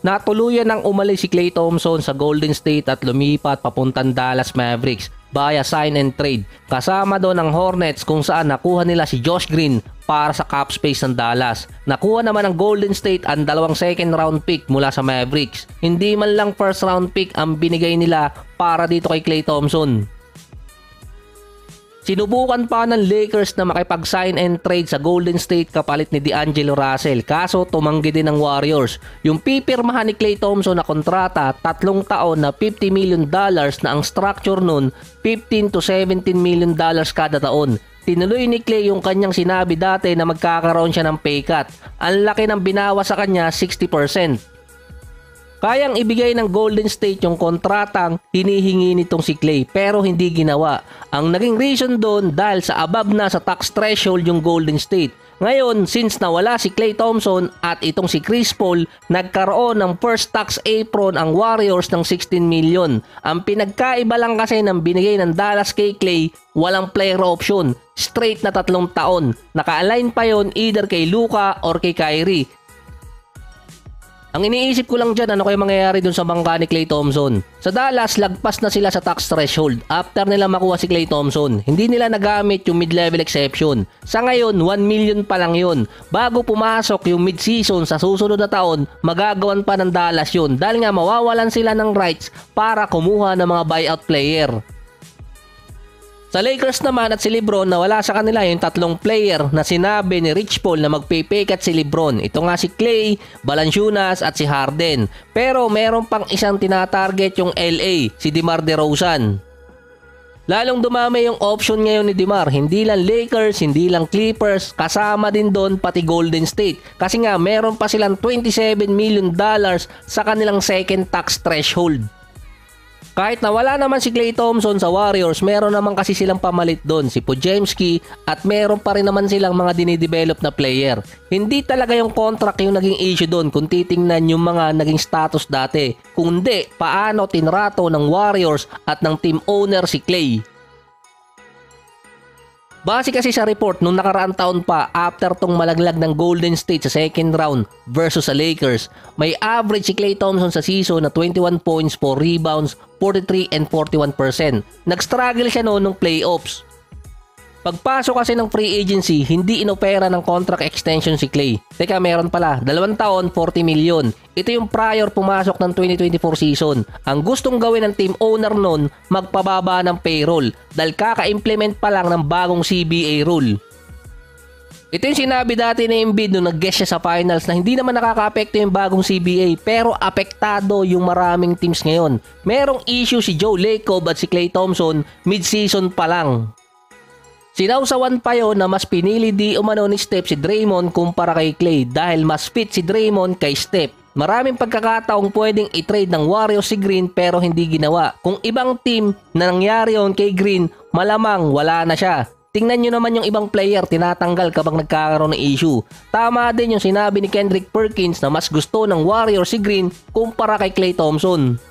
Natuluyan ng umalis si Klay Thompson sa Golden State at lumipat papuntang Dallas Mavericks via sign and trade. Kasama doon ang Hornets kung saan nakuha nila si Josh Green para sa cap space ng Dallas. Nakuha naman ng Golden State ang 2 second round pick mula sa Mavericks. Hindi man lang first round pick ang binigay nila para dito kay Klay Thompson. Sinubukan pa ng Lakers na makipag-sign and trade sa Golden State kapalit ni D'Angelo Russell, kaso tumanggi din ng Warriors. Yung pipirmahan ni Klay Thompson na kontrata, 3 taon na $50 million na ang structure nun, $15 to $17 million kada taon. Tinuloy ni Klay yung kanyang sinabi dati na magkakaroon siya ng pay cut. Ang laki ng binawas sa kanya, 60%. Kayang ibigay ng Golden State yung kontratang hinihingi nitong si Klay pero hindi ginawa. Ang naging reason doon dahil sa above na sa tax threshold yung Golden State. Ngayon, since nawala si Klay Thompson at itong si Chris Paul, nagkaroon ng first tax apron ang Warriors ng 16 million. Ang pinagkaiba lang kasi ng binigay ng Dallas kay Klay, walang player option. Straight na 3 taon. Naka-align pa yon either kay Luka or kay Kyrie. Ang iniisip ko lang dyan, ano kayo mangyayari dun sa bangka ni Klay Thompson? Sa Dallas, lagpas na sila sa tax threshold after nila makuha si Klay Thompson. Hindi nila nagamit yung mid-level exception. Sa ngayon, 1 million pa lang yun. Bago pumasok yung mid-season sa susunod na taon, magagawan pa ng Dallas yun dahil nga mawawalan sila ng rights para kumuha ng mga buyout player. Sa Lakers naman at si LeBron, nawala sa kanila yung 3 player na sinabi ni Rich Paul na magpay-pay cut si LeBron. Ito nga si Klay, Valanciunas at si Harden. Pero meron pang isang tinatarget yung LA, si DeMar DeRozan. Lalong dumami yung option ngayon ni DeMar. Hindi lang Lakers, hindi lang Clippers, kasama din doon pati Golden State. Kasi nga meron pa silang $27 million sa kanilang second tax threshold. Kahit nawala naman si Klay Thompson sa Warriors, meron naman kasi silang pamalit doon, si Podziemski, at meron pa rin naman silang mga dinidevelop na player. Hindi talaga yung contract yung naging issue doon kung titingnan yung mga naging status dati, kundi paano tinrato ng Warriors at ng team owner si Klay. Base kasi sa report nung nakaraang taon pa after tong malaglag ng Golden State sa second round versus sa Lakers, may average si Klay Thompson sa season na 21 points, 4 rebounds, 43 and 41%. Nag-struggle siya noon nung playoffs. Pagpasok kasi ng free agency, hindi inopera ng contract extension si Klay. Teka, meron pala, 2 taon, 40 million. Ito yung prior pumasok ng 2024 season. Ang gustong gawin ng team owner nun, magpababa ng payroll dahil kaka-implement pa lang ng bagong CBA rule. Ito yung sinabi dati ni Embiid nung nag-guest siya sa finals na hindi naman nakaka-apekto yung bagong CBA pero apektado yung maraming teams ngayon. Merong issue si Joe Lacob at si Klay Thompson mid-season pa lang. Sinausawan pa yon na mas pinili di umano ni Steph si Draymond kumpara kay Klay dahil mas fit si Draymond kay Steph. Maraming pagkakataong pwedeng i-trade ng Warriors si Green pero hindi ginawa. Kung ibang team na nangyari yon kay Green, malamang wala na siya. Tingnan nyo naman yung ibang player tinatanggal kapag nagkakaroon ng issue. Tama din yung sinabi ni Kendrick Perkins na mas gusto ng Warriors si Green kumpara kay Klay Thompson.